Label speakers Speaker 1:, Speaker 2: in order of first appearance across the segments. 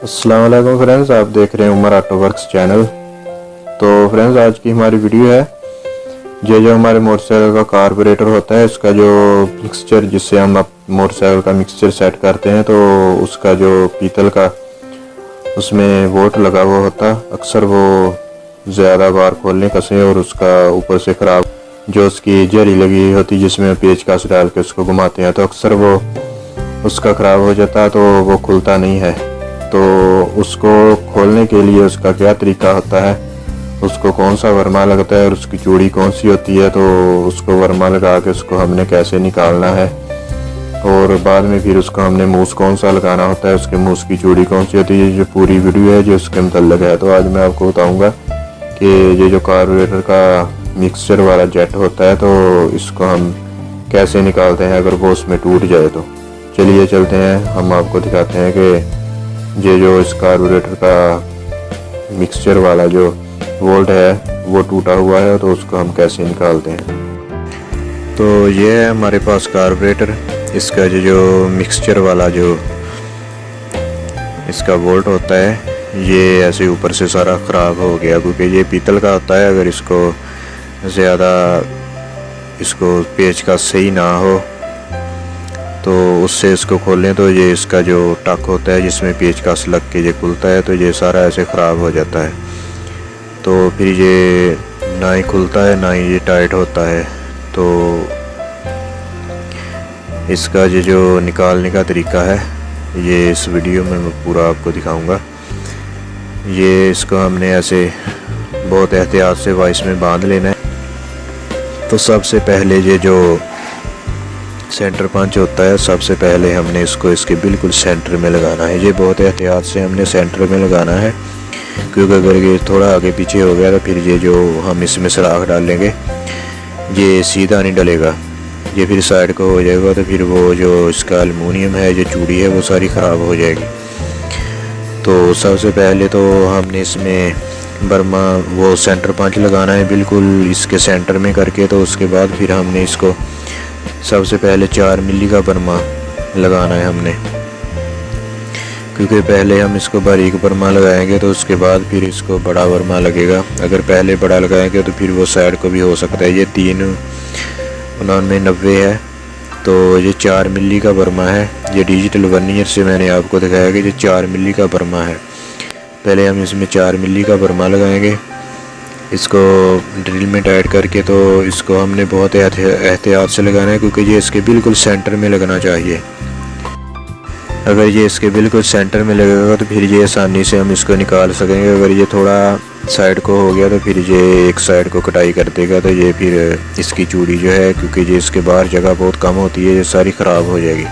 Speaker 1: अस्सलाम वालेकुम फ्रेंड्स, आप देख रहे हैं उमर ऑटो वर्क्स चैनल। तो फ्रेंड्स, आज की हमारी वीडियो है ये जो हमारे मोटरसाइकिल का कार्बोरेटर होता है, इसका जो मिक्सचर जिससे हम मोटरसाइकिल का मिक्सचर सेट करते हैं, तो उसका जो पीतल का उसमें वोट लगा हुआ होता, अक्सर वो ज़्यादा बार खोलने कसे और उसका ऊपर से ख़राब जो उसकी जरी लगी होती जिसमें पेचकस डाल के उसको घुमाते हैं, तो अक्सर वो उसका ख़राब हो जाता है, तो वो खुलता नहीं है। तो उसको खोलने के लिए उसका क्या तरीका होता है, उसको कौन सा वर्मा लगता है और उसकी चूड़ी कौन सी होती है, तो उसको वर्मा लगा के उसको हमने कैसे निकालना है, और बाद में फिर उसको हमने मूस कौन सा लगाना होता है, उसके मूस की चूड़ी कौन सी होती है, जो पूरी वीडियो है जो उसके मतलब है। तो आज मैं आपको बताऊंगा कि ये जो कार्बोरेटर का मिक्सचर वाला जेट होता है, तो इसको हम कैसे निकालते हैं अगर वो उसमें टूट जाए। तो चलिए चलते हैं, हम आपको दिखाते हैं कि ये जो इस कार्बोरेटर का मिक्सचर वाला जो वोल्ट है वो टूटा हुआ है, तो उसको हम कैसे निकालते हैं। तो ये है हमारे पास कार्बोरेटर, इसका जो मिक्सचर वाला जो इसका वोल्ट होता है, ये ऐसे ऊपर से सारा ख़राब हो गया क्योंकि ये पीतल का होता है। अगर इसको ज़्यादा इसको पेच का सही ना हो तो उससे इसको खोलें तो ये इसका जो टक होता है जिसमें पेचकस लग के ये खुलता है, तो ये सारा ऐसे ख़राब हो जाता है। तो फिर ये ना ही खुलता है ना ही ये टाइट होता है। तो इसका ये जो निकालने का तरीका है ये इस वीडियो में मैं पूरा आपको दिखाऊंगा। ये इसको हमने ऐसे बहुत एहतियात से वाइस में बांध लेना है। तो सबसे पहले ये जो सेंटर पंच होता है, सबसे पहले हमने इसको इसके बिल्कुल सेंटर में लगाना है। ये बहुत एहतियात से हमने सेंटर में लगाना है, क्योंकि अगर ये थोड़ा आगे पीछे हो गया तो फिर ये जो हम इसमें सुराख डालेंगे ये सीधा नहीं डलेगा, ये फिर साइड को हो जाएगा, तो फिर वो जो इसका एल्युमिनियम है जो चूड़ी है वो सारी ख़राब हो जाएगी। तो सबसे पहले तो हमने इसमें बर्मा वो सेंटर पंच लगाना है बिल्कुल इसके सेंटर में करके। तो उसके बाद फिर हमने इसको सबसे पहले 4 मिली का बर्मा लगाना है हमने, क्योंकि पहले हम इसको बारीक बर्मा लगाएंगे तो उसके बाद फिर इसको बड़ा बर्मा लगेगा। अगर पहले बड़ा लगाएंगे तो फिर वो साइड को भी हो सकता है। ये 399 है, तो ये 4 मिली का बर्मा है। ये डिजिटल वर्नियर से मैंने आपको दिखाया कि ये 4 मिली का बर्मा है। पहले हम इसमें 4 मिली का बर्मा लगाएंगे, इसको ड्रिल में टाइट करके। तो इसको हमने बहुत एहतियात से लगाना है, क्योंकि ये इसके बिल्कुल सेंटर में लगना चाहिए। अगर ये इसके बिल्कुल सेंटर में लगेगा तो फिर ये आसानी से हम इसको निकाल सकेंगे। अगर ये थोड़ा साइड को हो गया तो फिर ये एक साइड को कटाई कर देगा, तो ये फिर इसकी चूड़ी जो है, क्योंकि ये इसके बाहर जगह बहुत कम होती है, ये सारी ख़राब हो जाएगी।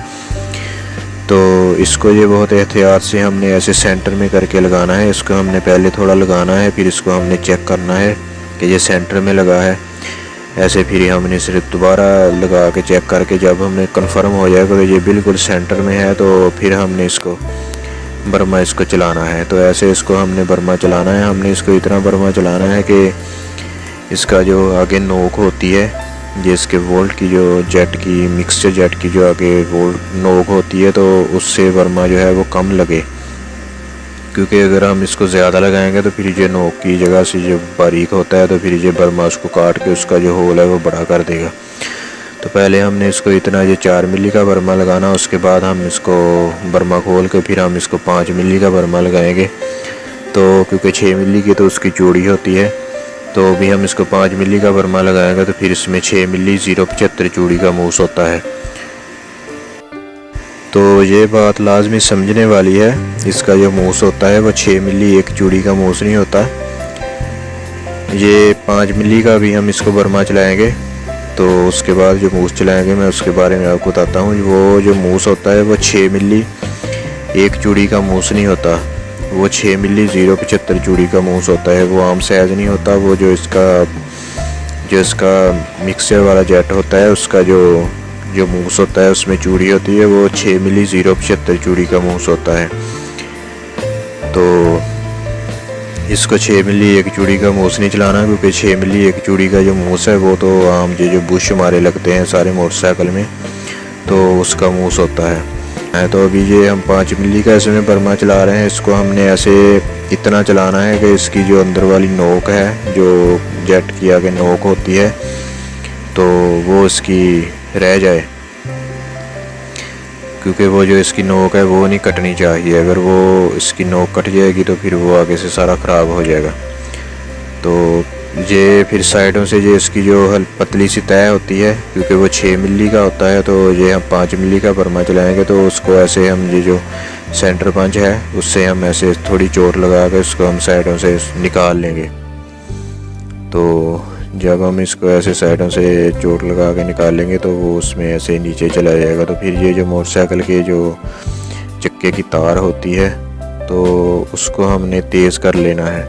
Speaker 1: तो इसको ये बहुत एहतियात से हमने ऐसे सेंटर में करके लगाना है। इसको हमने पहले थोड़ा लगाना है, फिर इसको हमने चेक करना है कि ये सेंटर में लगा है। ऐसे फिर हमने सिर्फ दोबारा लगा के चेक करके जब हमें कंफर्म हो जाएगा तो ये बिल्कुल सेंटर में है, तो फिर हमने इसको बर्मा इसको चलाना है। तो ऐसे इसको हमने बर्मा चलाना है। हमने इसको इतना बर्मा चलाना है कि इसका जो आगे नोक होती है, ये इसके वोल्ट की जो जेट की मिक्सचर जेट की जो आगे वोल्ट नोक होती है, तो उससे बर्मा जो है वो कम लगे, क्योंकि अगर हम इसको ज़्यादा लगाएंगे तो फिर ये नोक की जगह से जो बारीक होता है तो फिर ये बर्मा उसको काट के उसका जो होल है वो बड़ा कर देगा। तो पहले हमने इसको इतना ये 4 मिली का बर्मा लगाना, उसके बाद हम इसको बर्मा खोल के फिर हम इसको 5 मिली का बर्मा लगाएंगे। तो क्योंकि 6 मिली की तो उसकी चूड़ी होती है, तो भी हम इसको 5 मिली का बर्मा लगाएंगे तो फिर इसमें 6 मिली 075 चूड़ी का मूस होता है। तो ये बात लाजमी समझने वाली है, इसका जो मूस होता है वो 6 मिली एक चूड़ी का मूस नहीं होता। ये 5 मिली का भी हम इसको बर्मा चलाएंगे, तो उसके बाद जो मूस चलाएंगे मैं उसके बारे में आपको बताता हूँ। वो जो मूस होता है वो 6 मिली एक चूड़ी का मूस नहीं होता, वो 6 मिली 075 चूड़ी का मूस होता है। वो आम साइज नहीं होता। वो जो इसका मिक्सचर वाला जेट होता है उसका जो मूस होता है उसमें चूड़ी होती है, वो 6 मिली 075 चूड़ी का मूस होता है। तो इसको 6 मिली एक चूड़ी का मूस नहीं चलाना, क्योंकि 6 मिली एक चूड़ी का जो मूस है वो तो आम जो बुश हमारे लगते हैं सारे मोटरसाइकिल में, तो उसका मूस होता है। है। तो अभी ये हम 5 मिली का इसमें बर्मा चला रहे हैं। इसको हमने ऐसे इतना चलाना है कि इसकी जो अंदर वाली नोक है, जो जेट की आगे नोक होती है, तो वो इसकी रह जाए, क्योंकि वो जो इसकी नोक है वो नहीं कटनी चाहिए। अगर वो इसकी नोक कट जाएगी तो फिर वो आगे से सारा ख़राब हो जाएगा। तो ये फिर साइडों से ये इसकी जो पतली सी तय होती है, क्योंकि वो 6 मिली का होता है, तो ये हम 5 मिली का बर्मा चलाएंगे। तो उसको ऐसे हम ये जो सेंटर पंच है उससे हम ऐसे थोड़ी चोट लगा कर उसको हम साइडों से निकाल लेंगे। तो जब हम इसको ऐसे साइडों से चोट लगा के निकाल लेंगे तो वो उसमें ऐसे नीचे चला जाएगा। तो फिर ये जो मोटरसाइकिल के जो चक्के की तार होती है तो उसको हमने तेज़ कर लेना है,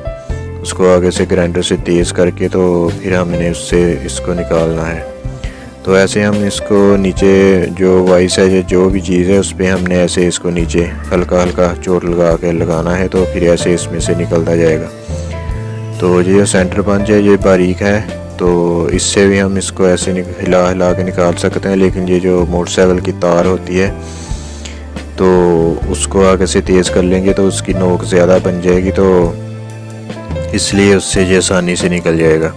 Speaker 1: उसको आगे से ग्राइंडर से तेज़ करके तो फिर हमने उससे इसको निकालना है। तो ऐसे हम इसको नीचे जो वाइस है, जो भी चीज़ है उस पर हमने ऐसे इसको नीचे हल्का हल्का चोट लगा के लगाना है, तो फिर ऐसे इसमें से निकलता जाएगा। तो ये जो सेंटर पंच है ये बारीक है, तो इससे भी हम इसको ऐसे हिला हिला के निकाल सकते हैं। लेकिन ये जो मोटरसाइकिल की तार होती है तो उसको आगे से तेज़ कर लेंगे तो उसकी नोक ज़्यादा बन जाएगी, तो इसलिए उससे ये आसानी से निकल जाएगा।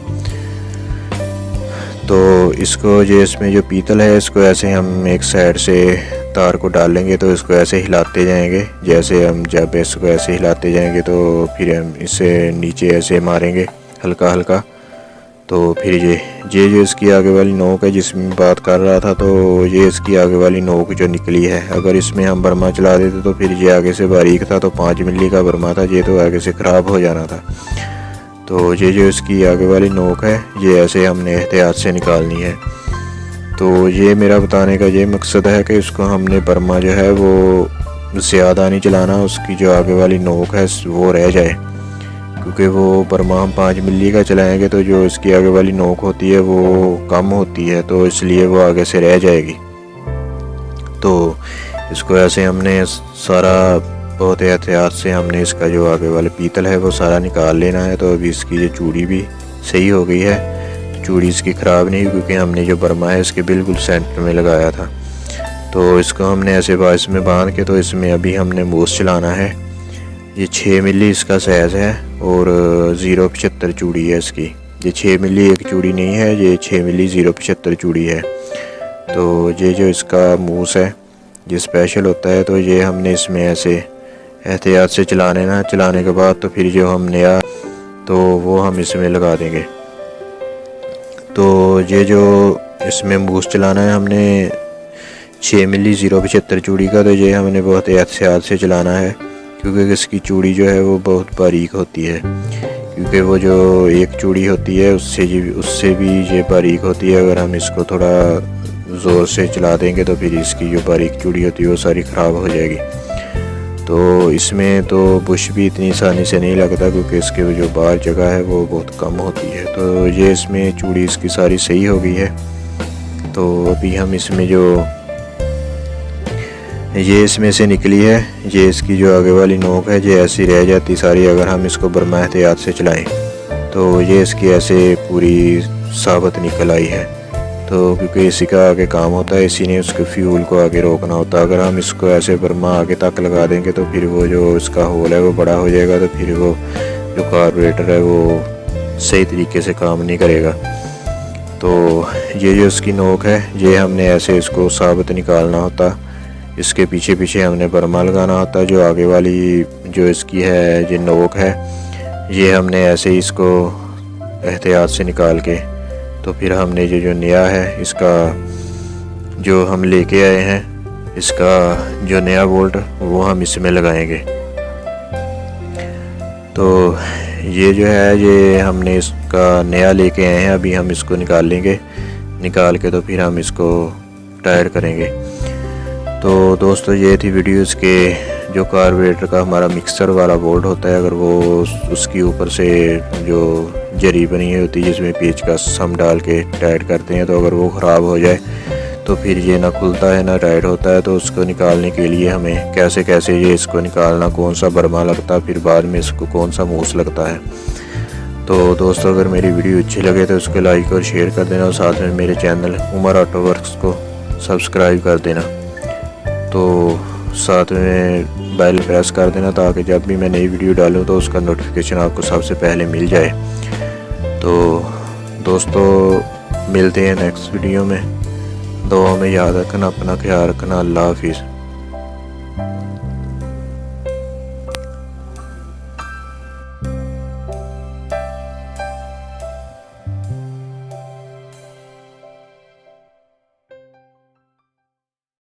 Speaker 1: तो इसको ये इसमें जो पीतल है इसको ऐसे हम एक साइड से तार को डालेंगे, तो इसको ऐसे हिलाते जाएंगे। जैसे हम जब इसको ऐसे हिलाते जाएंगे तो फिर हम इसे नीचे ऐसे मारेंगे हल्का हल्का। तो फिर ये जो इसकी आगे वाली नोक है जिसमें बात कर रहा था, तो ये इसकी आगे वाली नोक जो निकली है, अगर इसमें हम बर्मा चला देते तो फिर ये आगे से बारीक था, तो 5 मिली का बर्मा था, ये तो आगे से ख़राब हो जाना था। तो ये जो इसकी आगे वाली नोक है ये ऐसे हमने एहतियात से निकालनी है। तो ये मेरा बताने का ये मकसद है कि इसको हमने बर्मा जो है वो ज़्यादा नहीं चलाना, उसकी जो आगे वाली नोक है वो रह जाए, क्योंकि वो बर्मा हम 5 मिली का चलाएंगे तो जो इसकी आगे वाली नोक होती है वो कम होती है, तो इसलिए वो आगे से रह जाएगी। तो इसको ऐसे हमने सारा बहुत एहतियात से हमने इसका जो आगे वाले पीतल है वो सारा निकाल लेना है। तो अभी इसकी जो चूड़ी भी सही हो गई है, चूड़ी इसकी ख़राब नहीं, क्योंकि हमने जो बर्मा है इसके बिल्कुल सेंटर में लगाया था। तो इसको हमने ऐसे बाइस में बांध के तो इसमें अभी हमने मूस चलाना है। ये 6 मिली इसका साइज़ है और 0.75 चूड़ी है इसकी। ये 6 मिली एक चूड़ी नहीं है, ये 6 मिली 0.75 चूड़ी है। तो ये जो इसका मूस है ये स्पेशल होता है, तो ये हमने इसमें ऐसे एहतियात से चलाने ना, चलाने के बाद तो फिर जो हम नया तो वो हम इसमें लगा देंगे। तो ये जो इसमें मूस चलाना है हमने 6 मिली 0.75 चूड़ी का, तो ये हमने बहुत एहतियात से चलाना है, क्योंकि इसकी चूड़ी जो है वो बहुत बारीक होती है, क्योंकि वो जो एक चूड़ी होती है उससे भी ये बारीक होती है। अगर हम इसको थोड़ा ज़ोर से चला देंगे तो फिर इसकी जो बारीक चूड़ी होती है वो सारी ख़राब हो जाएगी। तो इसमें तो बुश भी इतनी आसानी से नहीं लगता, क्योंकि इसके जो बाहर जगह है वो बहुत कम होती है। तो ये इसमें चूड़ी इसकी सारी सही हो गई है। तो अभी हम इसमें जो ये इसमें से निकली है, ये इसकी जो आगे वाली नोक है ये ऐसी रह जाती सारी, अगर हम इसको बर्मा एहतियात से चलाएं तो ये इसकी ऐसे पूरी साबित निकल आई है। तो क्योंकि इसी का आगे काम होता है, इसी ने उसके फ्यूल को आगे रोकना होता है। अगर हम इसको ऐसे बर्मा आगे तक लगा देंगे तो फिर वो जो इसका होल है वो बड़ा हो जाएगा, तो फिर वो जो कार्बोरेटर है वो सही तरीके से काम नहीं करेगा। तो ये जो इसकी नोक है ये हमने ऐसे इसको साबित निकालना होता, इसके पीछे पीछे हमने बर्मा लगाना होता है। जो आगे वाली जो इसकी है ये नोक है ये हमने ऐसे ही इसको एहतियात से निकाल के तो फिर हमने ये जो नया है इसका जो हम लेके आए हैं इसका जो नया बोल्ट वो हम इसमें लगाएंगे। तो ये जो है ये हमने इसका नया लेके आए हैं, अभी हम इसको निकाल लेंगे, निकाल के तो फिर हम इसको टायर करेंगे। तो दोस्तों ये थी वीडियो इसके जो कार्बोरेटर का हमारा मिक्सर वाला बोल्ट होता है, अगर वो उसकी ऊपर से जो जरी बनी हुई होती है जिसमें पेचकस हम डाल के टाइट करते हैं, तो अगर वो ख़राब हो जाए तो फिर ये ना खुलता है ना टाइट होता है। तो उसको निकालने के लिए हमें कैसे कैसे ये इसको निकालना, कौन सा बर्मा लगता है, फिर बाद में इसको कौन सा मूस लगता है। तो दोस्तों अगर मेरी वीडियो अच्छी लगे तो उसको लाइक और शेयर कर देना, और साथ में मेरे चैनल उमर ऑटो वर्क्स को सब्सक्राइब कर देना। तो साथ में बेल प्रेस कर देना ताकि जब भी मैं नई वीडियो डालूँ तो उसका नोटिफिकेशन आपको सबसे पहले मिल जाए। तो दोस्तों मिलते हैं नेक्स्ट वीडियो में। दुआ में याद रखना, अपना ख्याल रखना। अल्लाह हाफिज़।